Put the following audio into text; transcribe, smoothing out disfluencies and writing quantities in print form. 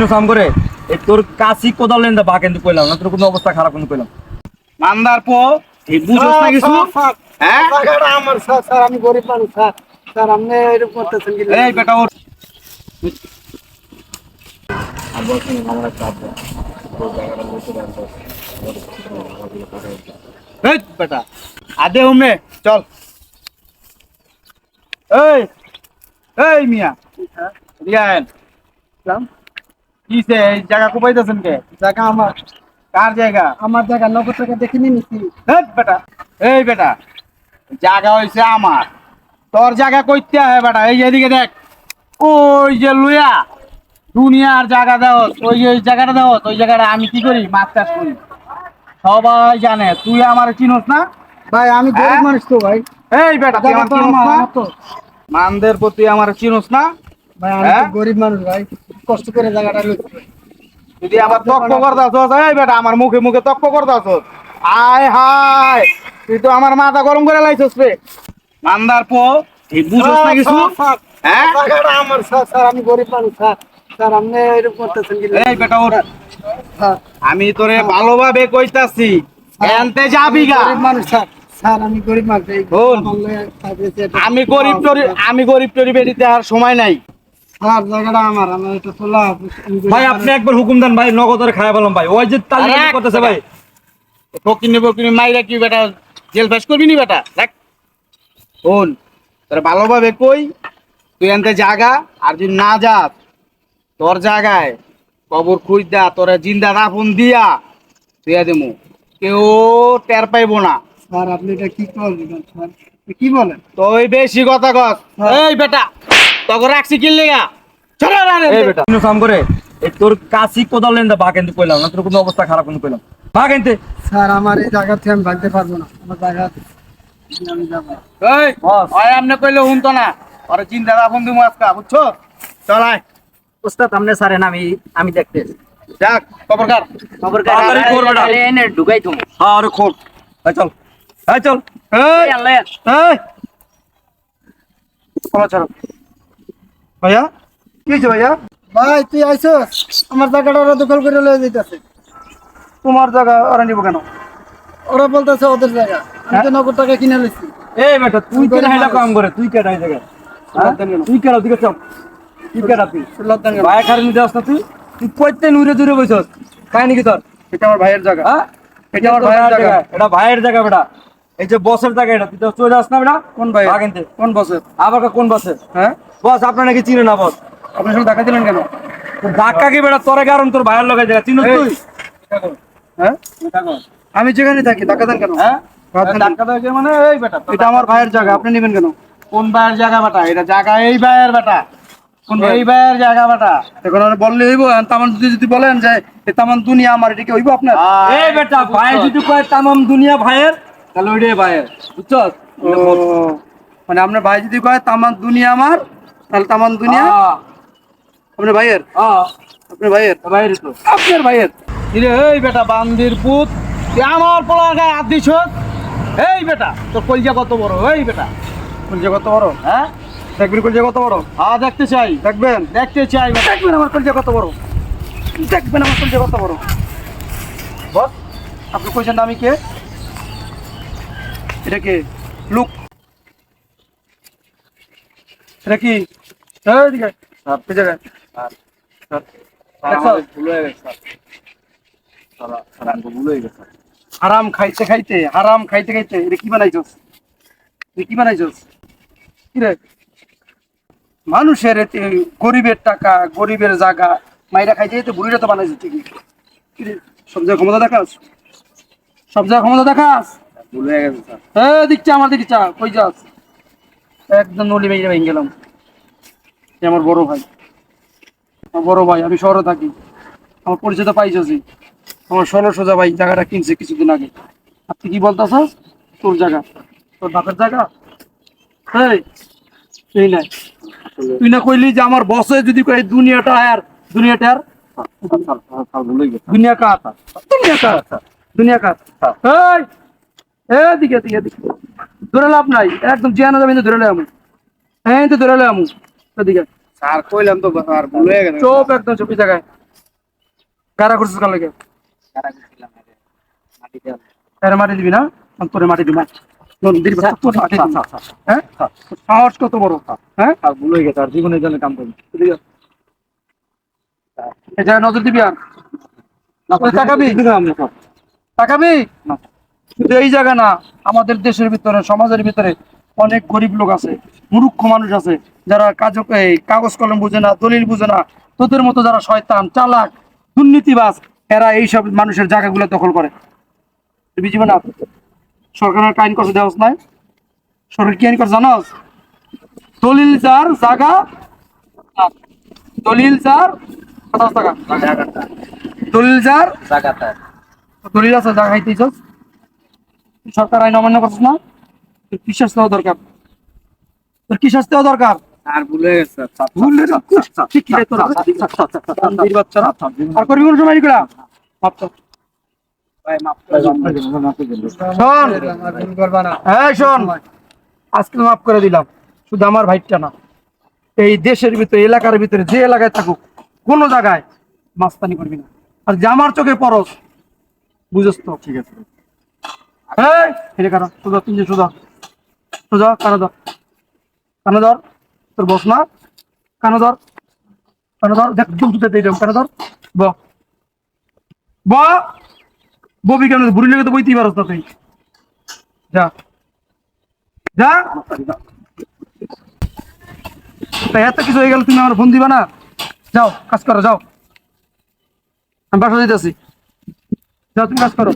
সাম করে এই তোর কাশি কোদাল লেন দা বা কিন্তু কইলাম না তোর কোনো অবস্থা খারাপ কিন্তু কইলাম মান্দার পো এই বুঝছ না কিছু হ্যাঁ টাকাটা আমার স্যার স্যার আমি গরিব মানুষ স্যার স্যার আপনি এরকম করতেছেন কি এই বেটা ওর এই বেটা আদে হুমনে চল এই এই মিয়া রিয়ান কিসে এই জায়গা কোপাইতেছেন কে জায়গা আমার কার জায়গা আমার জায়গা নগদ টাকা দেখে নিয়েছি হেট বেটা এই বেটা জায়গা হইছে আমার তোর জায়গা কইতে হয় বেটা এই যে এদিকে দেখ ওই যে লুয়া দুনিয়ার জায়গা দাও ওই যে জায়গাটা দাও ওই জায়গাটা আমি কি করি মাছ চাষ করি সবাই জানে তুই আমার চিনোস না ভাই আমি গরিব মানুষ তো ভাই এই বেটা তুই জায়গা আমার তো চিনোস আমার না আমার তো মানদের প্রতি আমার চিনোস না ভাই আমি তো গরিব মানুষ ভাই কষ্ট করে জায়গাটা লইছি যদি আবার তক্ক করতাছ এই বেটা আমার মুখে মুখে তক্ক করতাছ আয় হায় তুই তো আমার মাথা গরম করে লাইছস রে মান্দার পো তুই বুঝছ না কিছু হ্যাঁ টাকাটা আমার স্যার স্যার আমি গরিব মানুষ স্যার স্যার আপনি এরকম করতেছেন কি এই বেটা ওর স্যার আমি তোরে ভালোভাবে কইতাছি এনতে যাবি গা গরিব মানুষ স্যার স্যার আমি গরিব মানুষ এই শোন, আমার লয়ে চাকরিতে একটা- আমি গরিব টরি বেরিতে আর সময় নাই স্যার জায়গাটা আমার আমার এটা তোলা আমি গরিব ভাই মানুষ। আপনি একবার হুকুম দেন ভাই নগদরে খায়া বললাম ভাই ওই যে তালি করতেছে ভাই ফকিনি মাইরা কি বেটা জেল ফেস করবি নি বেটা দেখ শোন তোর ভালোভাবে কই তুই এনতে জাগা আর যদি না যাস তোর জায়গায় কবর খুঁজদা তোরা জিন্দা দাফন দিয়া দিয়া দেমু কেউ টের পাইবো না স্যার আপনি এটা কি করবেন স্যার কি বলেন তুই বেশি কথা কস এই বেটা তোকে রাখছি কি লেগা এই বেটা তুমি কাম করে এই তোর কাশি কোদাল লেন দা বা কিন্তু কইলাম না তোর কোনো অবস্থা খারাপ কিন্তু কইলাম বা কিন্তু স্যার আমার এই জায়গা থেকে আমি ভাগতে পারবো না আমার জায়গা আমি যাবো না। এই ওই আমনে কইলে হুনতো না ওরে চিন্তা দাফন দিমু আজকা বুঝছো চল আয় উস্তাদ আমনে সারেন আমি দেখতেছি যাক খবর কার খবর তাড়াতাড়ি কর বেটা। এনে ঢুকাই তুমি আরে খোল এই চল এই চল এই আল্লাহ এই চলো চলো ভাইয়া কি হয়েছে ভাইয়া ভাই তুই আইছস আমার জায়গাটা ওরা দখল করে লয়ে যাইতেছে তোমার জায়গা ওরা নিব কেন ওরা বলতেছে ওদের জায়গা আমি তো নগদ টাকা কিনে লইছি এই বেটা তুই কেন হাইলা কাম করে তুই কেন এই জায়গা তুই কেন দিকে চল তুই কেন তুই ভাই খারে নিতে আসছ তুই তুই কইতে নুরে দূরে বইছস কাই নাকি তোর এটা আমার ভাইয়ের জায়গা হ্যাঁ এটা আমার ভাইয়ের জায়গা এটা ভাইয়ের জায়গা বেটা এই যে বসের জায়গা এটা তুই তো চলে যাস না বেটা কোন ভাই কিনতে কোন বসে আবার কোন বসে হ্যাঁ বস আপনার নাকি চিনে না বস আপনি সঙ্গে দেখা দিলেন কেন ধাক্কা কি বেটা তোরে কারণ তোর ভাইয়ের লগে জায়গা চিনিস তুই হ্যাঁ আমি যেখানে থাকি টাকা দেন কেন হ্যাঁ ভাত খান। ধাক্কা দেওয়া মানে এই বেটা এটা আমার ভাইয়ের জায়গা আপনি নেবেন কেন কোন ভাইয়ের জায়গা বেটা এটা জায়গা এই ভাইয়ের বেটা কোন ভাই? এই ভাইয়ের জায়গা বেটা এখন আর বললে হইব তামান যদি বলেন যে এ তামান দুনিয়া আমার এটা কি হইব আপনার এই বেটা ভাই যদি কয় তামাম দুনিয়া ভাইয়ের তাহলে ওইটাই ভাইয়ের বুঝছস ও, মানে আপনার ভাই যদি কয় তামান দুনিয়া আমার তাহলে তামান দুনিয়া আপনার ভাইয়ের আপনার ভাইয়ের ভাইয়ের তো আপনার ভাইয়ের কিরে এই বেটা বান্দির পুত তুই আমার পোলার গায়ে হাত দিছ এই বেটা তোর কলজা কত বড় এই বেটা কলজা কত বড় হ্যাঁ দেখবেন কলজা কত বড় হ্যাঁ দেখতে চাই দেখবেন দেখতে চাই বেটা দেখবেন আমার কলজা কত বড় দেখবেন আমার কলজা কত বড় বস আপনি কইছেন না আমি কে এটা কে লুক এটা কি এই দিকে আপনি জায়গায় হারাম খাইতে খাইতে এটা কি বানাইছস কি বানাইছস কি রে মানুষের এতে গরিবের টাকা গরিবের জায়গা মাইরা খাইতে তো বুড়িটা তো বানাইছে ঠিকই কি রে সব জায়গায় ক্ষমতা দেখাস সব জায়গায় ক্ষমতা দেখাস ভুল হয়ে গেছে স্যার দিকছা আমার দিকছা কই যাস একদম নলি মেয়ে ভেঙে গেলাম এ আমার বড় ভাই আমি শহরে থাকি আমার পরিচয় তো পাইছি আমার 16 ভাই জায়গাটা কিনছে কিছুদিন আগে আপনি কি বলতেছস তোর জায়গা তোর বাপের জায়গা এই তুই নাই তুই না কইলি যে আমার বসে যদি কই দুনিয়াটা আর ভুল হয়ে গেছে দুনিয়া কা দুনিয়া কা এই দিকে ধরে লাভ নাই একদম জিয়ানা যাবে ধরে লে আমি হ্যাঁ তো ধরে লে আমি এদিকে স্যার কইলাম তো স্যার ভুল হয়ে গেছে চোপ একদম চুপি জায়গায় গাড়া করছিস কাল লাগে কারা গেছিলাম মাটি দেওয়া এর মাটি দিবি না আমি তোরে মাটি দিবি দিবি তোর মাটি দিবি। হ্যাঁ তোর সাহস কত বড় হ্যাঁ ভুল হয়ে গেছে আর জীবনের জন্য কাম করবো এই জায়গায় নজর দিবি আর ওই তাকাবি তাকাবি শুধু এই জায়গা না আমাদের দেশের ভিতরে সমাজের ভিতরে অনেক গরিব লোক আছে মূর্খ মানুষ আছে যারা এই কাগজ কলম বুঝে না দলিল বুঝে না তোদের মতো যারা শয়তান চালাক দুর্নীতিবাজ এরা এইসব মানুষের জায়গাগুলো দখল করে তুই বুঝবি না সরকারের আইন করছে দেওয়াস নাই সরকার কি আইন করছে জানোস দলিল যার জায়গা দলিল যার 50 টাকা দলিল যার জায়গাটা দলিল আছে জায়গা খাইতেছ সরকার আইন অমান্য করছিস না তোর কি শাস্তি হওয়া দরকার তোর কি শাস্তি হওয়া দরকার আর ভুল হয়ে গেছে ভুল রে ঠিক কি রে তোরা বান্দির বাচ্চারা আর করবি কোন সময় এগুলা মাপ তো ভাই মাফ করে শোন হ্যাঁ শোন আজকে মাফ করে দিলাম শুধু আমার ভাইটা না এই দেশের ভিতরে এলাকার ভিতরে যে এলাকায় থাকুক কোন জায়গায় মাস্তানি করবি না আর যে আমার চোখে পরস বুঝস তো ঠিক আছে হ্যাঁ এটা কারণ সোজা তুই যে সোজা সোজা কানে ধর কানে ধর তোর বস না কানে ধর দেখ জুমতে দিয়ে দেব কানে ধর ব ব ববি কেন বুড়ি লেগে তো বইতেই পারস না তুই যা যা তা এত কিছু হয়ে গেল তুমি আমার ফোন দিবা না যাও কাজ করো যাও আমি বাসা দিতেছি যাও তুমি কাজ করো